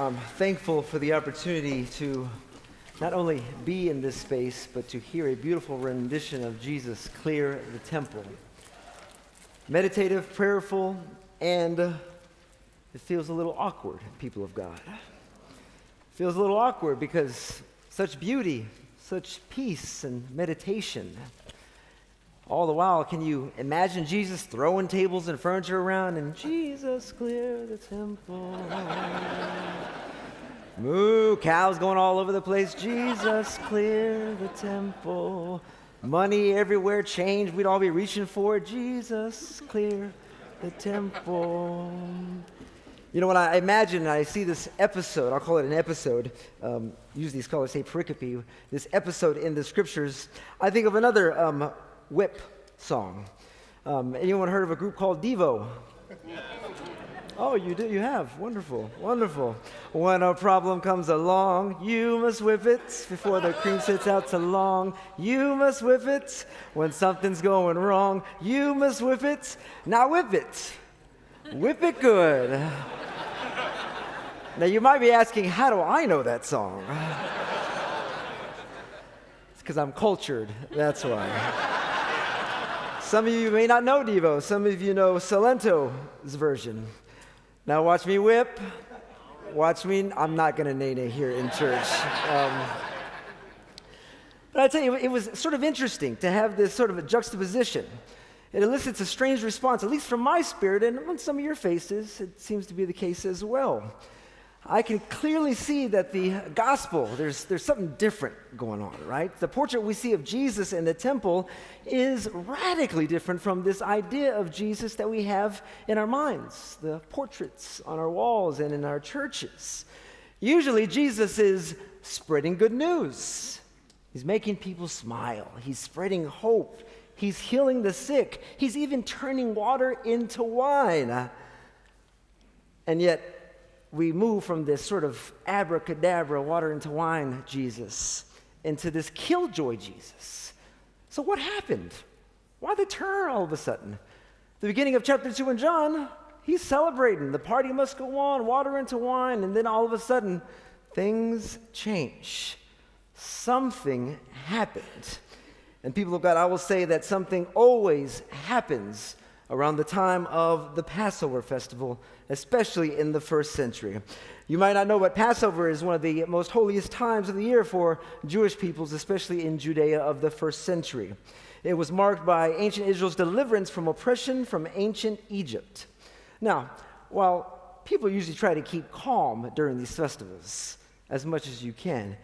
I'm thankful for the opportunity to not only be in this space, but to hear a beautiful rendition of Jesus clear the temple. Meditative, prayerful, and it feels a little awkward, people of God. It feels a little awkward because such beauty, such peace and meditation. All the while, can you imagine Jesus throwing tables and furniture around and Jesus clear the temple? Moo, cows going all over the place. Jesus clear the temple. Money everywhere, change, we'd all be reaching for it. Jesus clear the temple. You know, when I imagine, I see this episode, I'll call it an episode, usually scholars say pericope, this episode in the scriptures, I think of another whip song. Anyone heard of a group called Devo? Oh, you do? You have? Wonderful, wonderful. When a problem comes along, you must whip it before the cream sits out too long. You must whip it when something's going wrong. You must whip it. Now whip it. Whip it good. Now you might be asking, how do I know that song? It's because I'm cultured, that's why. Some of you may not know Devo. Some of you know Salento's version. Now watch me whip. Watch me. I'm not going to nay-nay here in church. But I tell you, it was sort of interesting to have this sort of a juxtaposition. It elicits a strange response, at least from my spirit, and on some of your faces, it seems to be the case as well. I can clearly see that the gospel, there's something different going on, right? The portrait we see of Jesus in the temple is radically different from this idea of Jesus that we have in our minds, the portraits on our walls and in our churches. Usually Jesus is spreading good news. He's making people smile. He's spreading hope. He's healing the sick. He's even turning water into wine. And yet, we move from this sort of abracadabra, water into wine Jesus, into this killjoy Jesus. So what happened? Why the turn all of a sudden? The beginning of chapter 2 in John, he's celebrating. The party must go on, water into wine, and then all of a sudden, things change. Something happened. And people of God, I will say that something always happens around the time of the Passover festival, especially in the first century. You might not know, but Passover is one of the most holiest times of the year for Jewish peoples, especially in Judea of the first century. It was marked by ancient Israel's deliverance from oppression from ancient Egypt. Now, while people usually try to keep calm during these festivals as much as you can,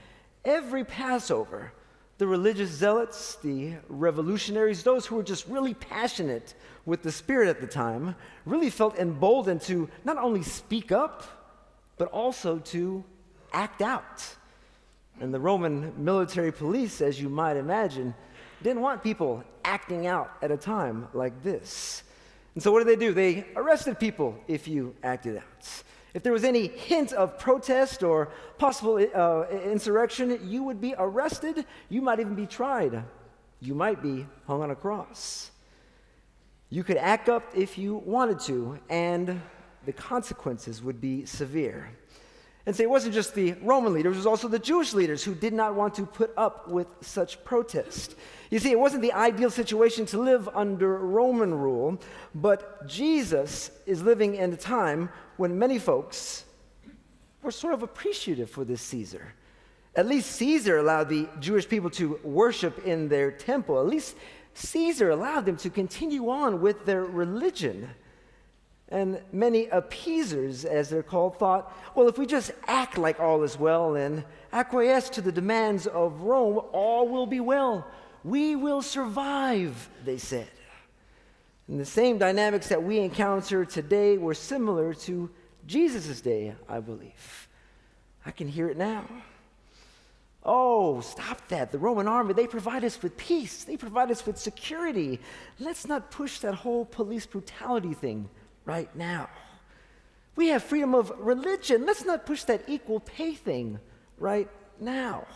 every Passover, the religious zealots, the revolutionaries, those who were just really passionate with the spirit at the time, really felt emboldened to not only speak up, but also to act out. And the Roman military police, as you might imagine, didn't want people acting out at a time like this. And so what did they do? They arrested people if you acted out. If there was any hint of protest or possible insurrection, you would be arrested. You might even be tried. You might be hung on a cross. You could act up if you wanted to, and the consequences would be severe. And so it wasn't just the Roman leaders, it was also the Jewish leaders who did not want to put up with such protest. You see, it wasn't the ideal situation to live under Roman rule, but Jesus is living in a time when many folks were sort of appreciative for this Caesar. At least Caesar allowed the Jewish people to worship in their temple. At least Caesar allowed them to continue on with their religion. And many appeasers, as they're called, thought, well, if we just act like all is well and acquiesce to the demands of Rome, all will be well. We will survive, they said. And the same dynamics that we encounter today were similar to Jesus' day, I believe. I can hear it now. Oh, stop that. The Roman army, they provide us with peace. They provide us with security. Let's not push that whole police brutality thing right now. We have freedom of religion. Let's not push that equal pay thing right now.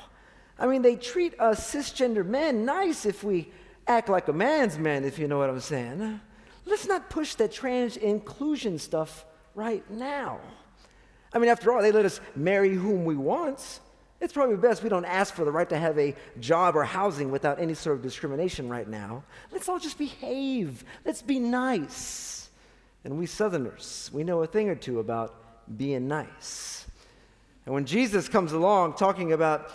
I mean, they treat us cisgender men nice if we act like a man's man, if you know what I'm saying. Let's not push that trans inclusion stuff right now. I mean, after all, they let us marry whom we want. It's probably best we don't ask for the right to have a job or housing without any sort of discrimination right now. Let's all just behave. Let's be nice. And we Southerners, we know a thing or two about being nice. And when Jesus comes along talking about,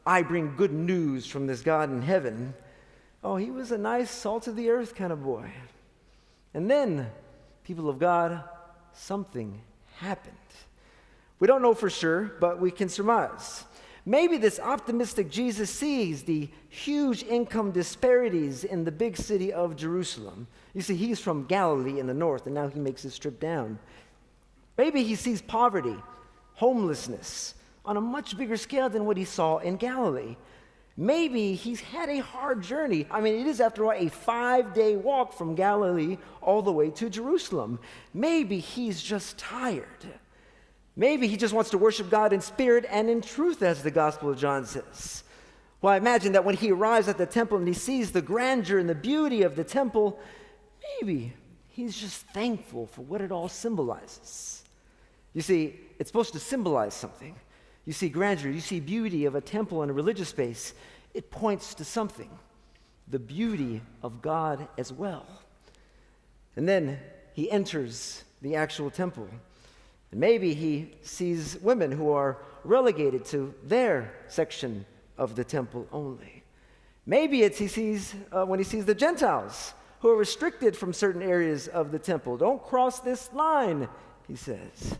I bring good news from this God in heaven, oh, he was a nice, salt of the earth kind of boy. And then, people of God, something happened. We don't know for sure, but we can surmise. Maybe this optimistic Jesus sees the huge income disparities in the big city of Jerusalem. You see, he's from Galilee in the north, and now he makes his trip down. Maybe he sees poverty, homelessness, on a much bigger scale than what he saw in Galilee. Maybe he's had a hard journey. I mean, it is, after all, a 5-day walk from Galilee all the way to Jerusalem. Maybe he's just tired. Maybe he just wants to worship God in spirit and in truth, as the Gospel of John says. Well, I imagine that when he arrives at the temple and he sees the grandeur and the beauty of the temple, maybe he's just thankful for what it all symbolizes. You see, it's supposed to symbolize something. You see grandeur, you see beauty of a temple and a religious space. It points to something, the beauty of God as well. And then he enters the actual temple. And maybe he sees women who are relegated to their section of the temple only. Maybe it's when he sees the Gentiles who are restricted from certain areas of the temple. Don't cross this line, he says.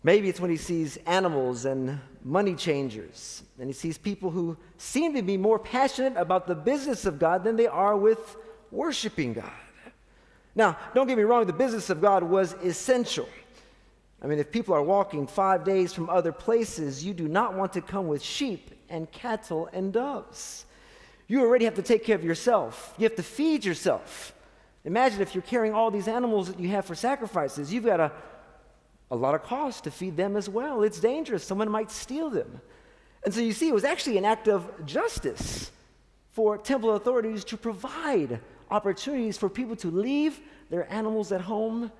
Maybe it's when he sees animals and money changers, and he sees people who seem to be more passionate about the business of God than they are with worshiping God. Now, don't get me wrong, the business of God was essential. I mean, if people are walking 5 days from other places, you do not want to come with sheep and cattle and doves. You already have to take care of yourself. You have to feed yourself. Imagine if you're carrying all these animals that you have for sacrifices. You've got a lot of cost to feed them as well. It's dangerous. Someone might steal them. And so you see, it was actually an act of justice for temple authorities to provide opportunities for people to leave their animals at home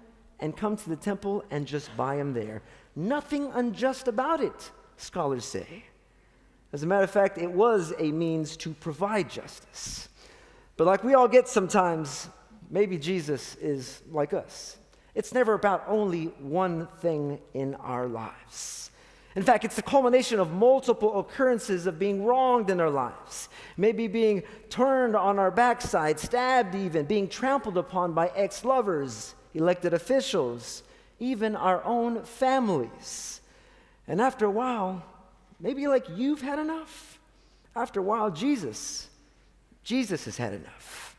and come to the temple and just buy them there. Nothing unjust about it, scholars say. As a matter of fact, it was a means to provide justice. But like we all get sometimes, maybe Jesus is like us. It's never about only one thing in our lives. In fact, it's the culmination of multiple occurrences of being wronged in our lives. Maybe being turned on our backside, stabbed even, being trampled upon by ex-lovers, elected officials, even our own families. And after a while, maybe like you've had enough. After a while, Jesus has had enough.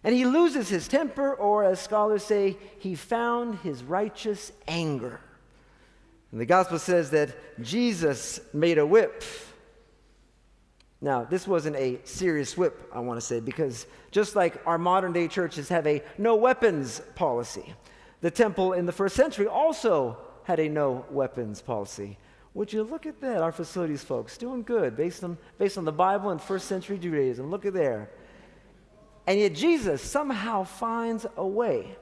And he loses his temper, or as scholars say, he found his righteous anger. And the gospel says that Jesus made a whip. Now, this wasn't a serious whip, I want to say, because just like our modern day churches have a no weapons policy, the temple in the first century also had a no weapons policy. Would you look at that, our facilities folks, doing good based on the Bible and first century Judaism. Look at there. And yet Jesus somehow finds a way.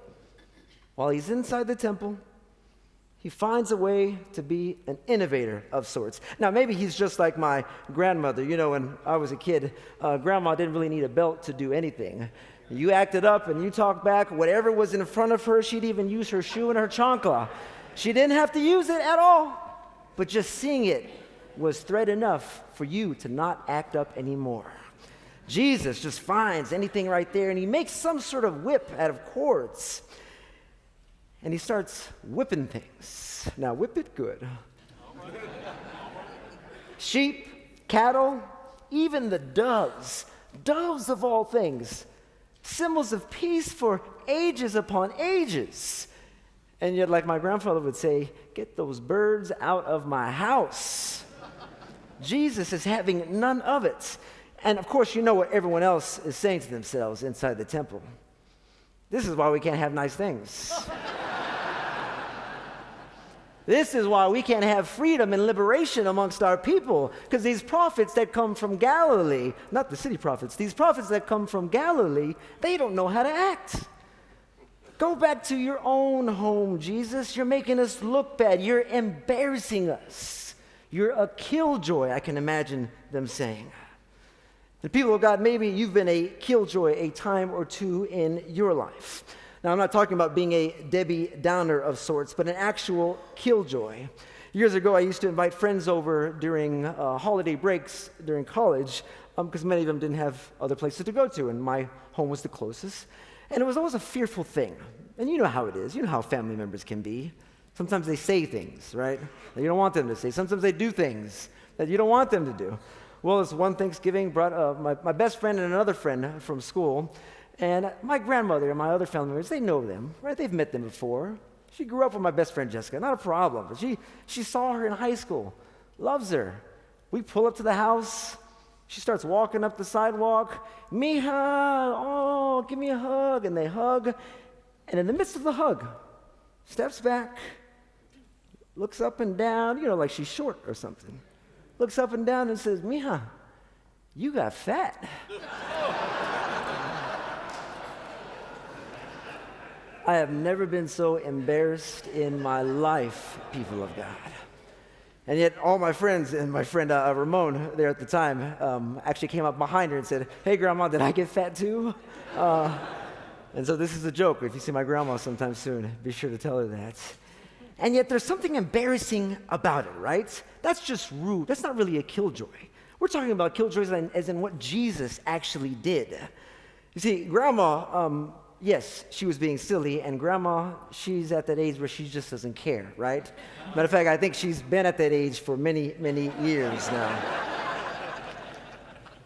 While he's inside the temple, he finds a way to be an innovator of sorts. Now, maybe he's just like my grandmother. You know, when I was a kid, grandma didn't really need a belt to do anything. You acted up and you talked back. Whatever was in front of her, she'd even use her shoe and her chancla. She didn't have to use it at all. But just seeing it was threat enough for you to not act up anymore. Jesus just finds anything right there, and he makes some sort of whip out of cords. And he starts whipping things. Now, whip it good. Sheep, cattle, even the doves of all things, symbols of peace for ages upon ages. And yet, like my grandfather would say, get those birds out of my house. Jesus is having none of it. And of course, you know what everyone else is saying to themselves inside the temple. This is why we can't have nice things. This is why we can't have freedom and liberation amongst our people, because these prophets that come from Galilee, not the city prophets, these prophets that come from Galilee, they don't know how to act. Go back to your own home, Jesus. You're making us look bad. You're embarrassing us. You're a killjoy, I can imagine them saying. The people of God, maybe you've been a killjoy a time or two in your life. Now, I'm not talking about being a Debbie Downer of sorts, but an actual killjoy. Years ago, I used to invite friends over during holiday breaks during college because many of them didn't have other places to go to, and my home was the closest. And it was always a fearful thing. And you know how it is. You know how family members can be. Sometimes they say things, right, that you don't want them to say. Sometimes they do things that you don't want them to do. Well, this one Thanksgiving brought my best friend and another friend from school. And my grandmother and my other family members, they know them, right? They've met them before. She grew up with my best friend, Jessica. Not a problem. But she saw her in high school. Loves her. We pull up to the house. She starts walking up the sidewalk. Mija, oh, give me a hug. And they hug. And in the midst of the hug, steps back, looks up and down, like she's short or something. Looks up and down and says, Mija, you got fat. I have never been so embarrassed in my life, people of God. And yet all my friends and my friend Ramon there at the time actually came up behind her and said, hey, Grandma, did I get fat too? And so this is a joke. If you see my grandma sometime soon, be sure to tell her that. And yet there's something embarrassing about it, right? That's just rude. That's not really a killjoy. We're talking about killjoys as in what Jesus actually did. You see, Grandma, yes, she was being silly, and Grandma, she's at that age where she just doesn't care, right? Matter of fact, I think she's been at that age for many, many years now.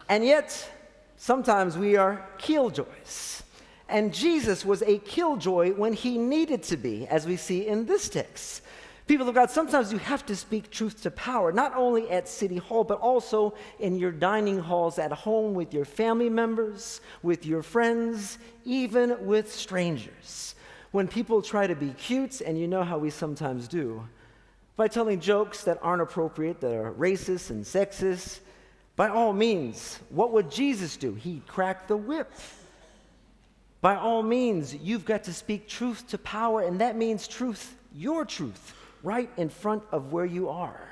And yet, sometimes we are killjoys. And Jesus was a killjoy when he needed to be, as we see in this text. People of God, sometimes you have to speak truth to power, not only at City Hall, but also in your dining halls at home with your family members, with your friends, even with strangers. When people try to be cute, and you know how we sometimes do, by telling jokes that aren't appropriate, that are racist and sexist, by all means, what would Jesus do? He'd crack the whip. By all means, you've got to speak truth to power, and that means truth, your truth, right in front of where you are.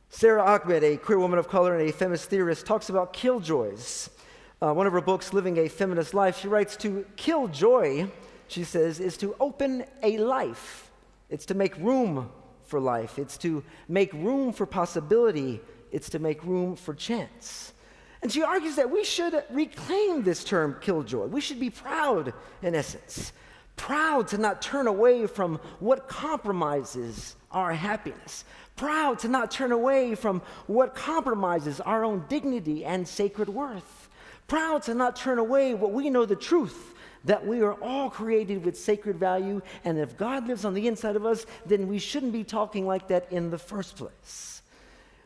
Sarah Ahmed, a queer woman of color and a feminist theorist, talks about killjoys. One of her books, Living a Feminist Life, she writes, to kill joy, she says, is to open a life. It's to make room for life. It's to make room for possibility. It's to make room for chance. And she argues that we should reclaim this term killjoy. We should be proud, in essence. Proud to not turn away from what compromises our happiness. Proud to not turn away from what compromises our own dignity and sacred worth. Proud to not turn away what we know the truth, that we are all created with sacred value, and if God lives on the inside of us, then we shouldn't be talking like that in the first place.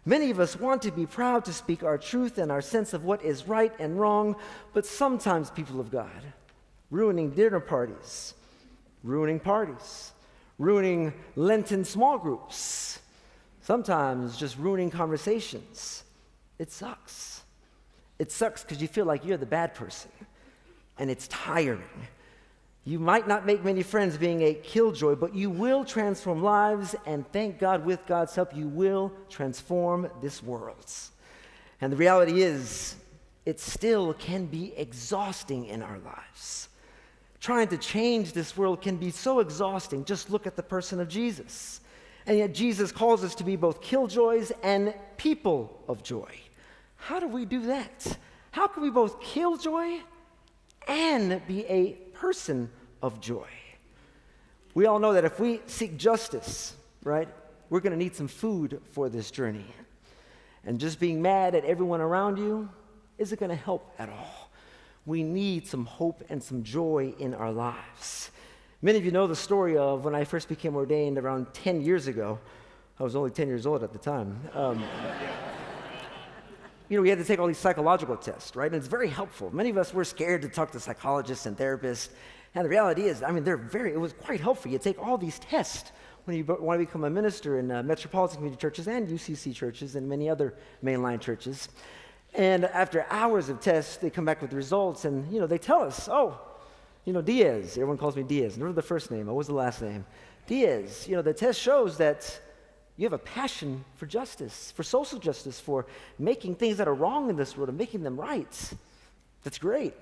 Many of us want to be proud to speak our truth and our sense of what is right and wrong, but sometimes, people of God, ruining dinner parties, ruining parties, ruining Lenten small groups, sometimes just ruining conversations. It sucks. It sucks because you feel like you're the bad person, and it's tiring. You might not make many friends being a killjoy, but you will transform lives, and thank God, with God's help, you will transform this world. And the reality is, it still can be exhausting in our lives. Trying to change this world can be so exhausting. Just look at the person of Jesus. And yet Jesus calls us to be both killjoys and people of joy. How do we do that? How can we both kill joy and be a person of joy? We all know that if we seek justice, right, we're going to need some food for this journey. And just being mad at everyone around you isn't going to help at all. We need some hope and some joy in our lives. Many of you know the story of when I first became ordained around 10 years ago. I was only 10 years old at the time. We had to take all these psychological tests, right? And it's very helpful. Many of us were scared to talk to psychologists and therapists. And the reality is, it was quite helpful. You take all these tests when you want to become a minister in Metropolitan Community Churches and UCC churches and many other mainline churches. And after hours of tests, they come back with results and, they tell us, Diaz, everyone calls me Diaz. Never the first name, always the last name. Diaz, the test shows that you have a passion for justice, for social justice, for making things that are wrong in this world and making them right. That's great.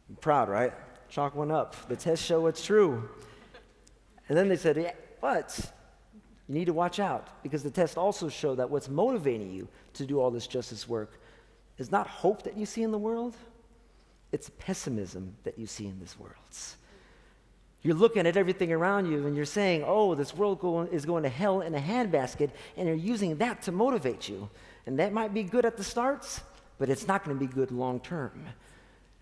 I'm proud, right? Chalk one up. The tests show it's true. And then they said, yeah, but you need to watch out, because the tests also show that what's motivating you to do all this justice work is not hope that you see in the world, it's pessimism that you see in this world. You're looking at everything around you and you're saying, oh, this world is going to hell in a handbasket, and you're using that to motivate you. And that might be good at the starts, but it's not going to be good long term.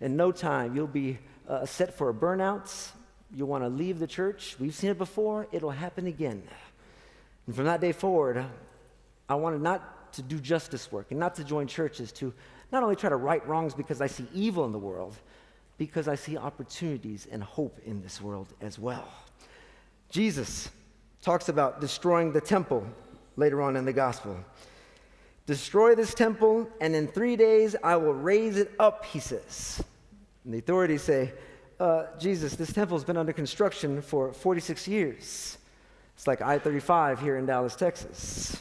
In no time, you'll be set for a burnout. You'll want to leave the church. We've seen it before. It'll happen again. And from that day forward, I wanted not to do justice work and not to join churches, to not only try to right wrongs because I see evil in the world, because I see opportunities and hope in this world as well. Jesus talks about destroying the temple later on in the gospel. Destroy this temple, and in 3 days I will raise it up, he says. And the authorities say, Jesus, this temple's been under construction for 46 years. It's like I-35 here in Dallas, Texas.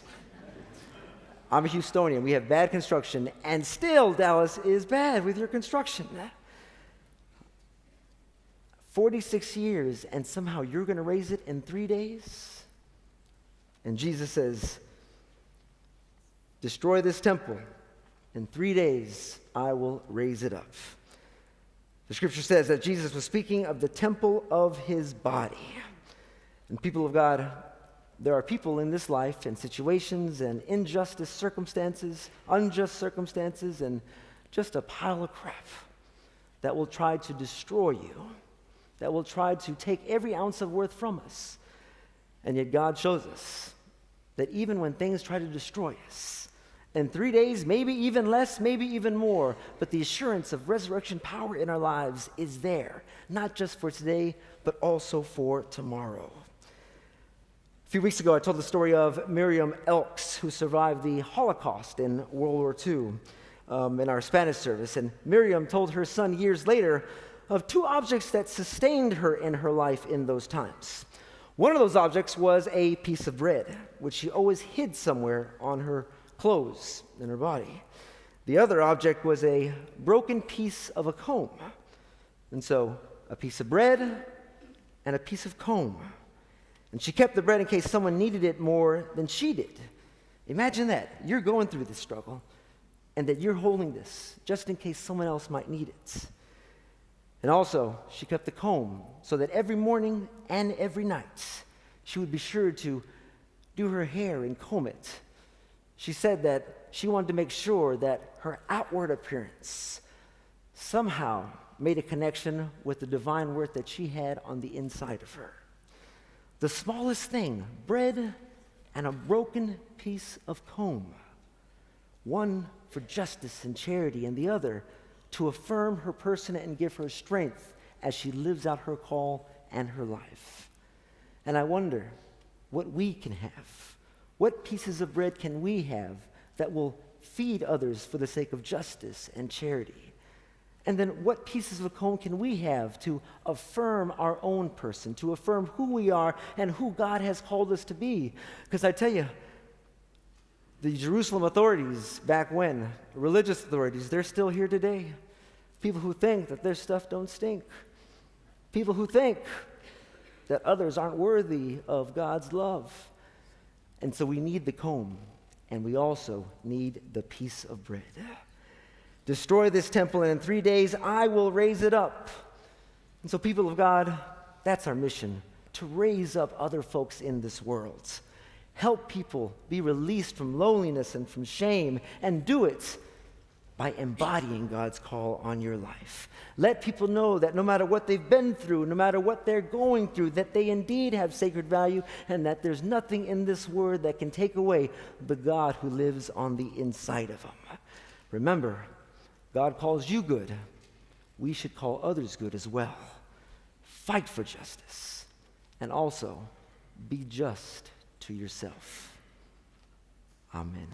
I'm a Houstonian. We have bad construction, and still Dallas is bad with your construction. 46 years, and somehow you're going to raise it in 3 days? And Jesus says, destroy this temple. In 3 days, I will raise it up. The scripture says that Jesus was speaking of the temple of his body. And people of God, there are people in this life and situations and injustice circumstances, unjust circumstances, and just a pile of crap that will try to destroy you, that will try to take every ounce of worth from us. And yet God shows us that even when things try to destroy us, in 3 days, maybe even less, maybe even more, but the assurance of resurrection power in our lives is there, not just for today, but also for tomorrow. A few weeks ago, I told the story of Miriam Elks, who survived the Holocaust in World War II in our Spanish service. And Miriam told her son years later of 2 objects that sustained her in her life in those times. One of those objects was a piece of bread, which she always hid somewhere on her clothes in her body. The other object was a broken piece of a comb. And so, a piece of bread and a piece of comb. And she kept the bread in case someone needed it more than she did. Imagine that. You're going through this struggle, and that you're holding this just in case someone else might need it. And also, she kept the comb so that every morning and every night, she would be sure to do her hair and comb it. She said that she wanted to make sure that her outward appearance somehow made a connection with the divine worth that she had on the inside of her. The smallest thing, bread and a broken piece of comb. One for justice and charity, and the other to affirm her person and give her strength as she lives out her call and her life. And I wonder what we can have. What pieces of bread can we have that will feed others for the sake of justice and charity? And then what pieces of a comb can we have to affirm our own person, to affirm who we are and who God has called us to be? Because I tell you, the Jerusalem authorities back when, religious authorities, they're still here today. People who think that their stuff don't stink. People who think that others aren't worthy of God's love. And so we need the comb, and we also need the piece of bread. Destroy this temple, and in 3 days I will raise it up. And so, people of God, that's our mission, to raise up other folks in this world. Help people be released from loneliness and from shame, and do it by embodying God's call on your life. Let people know that no matter what they've been through, no matter what they're going through, that they indeed have sacred value, and that there's nothing in this world that can take away the God who lives on the inside of them. Remember, God calls you good. We should call others good as well. Fight for justice, and also be just to yourself. Amen.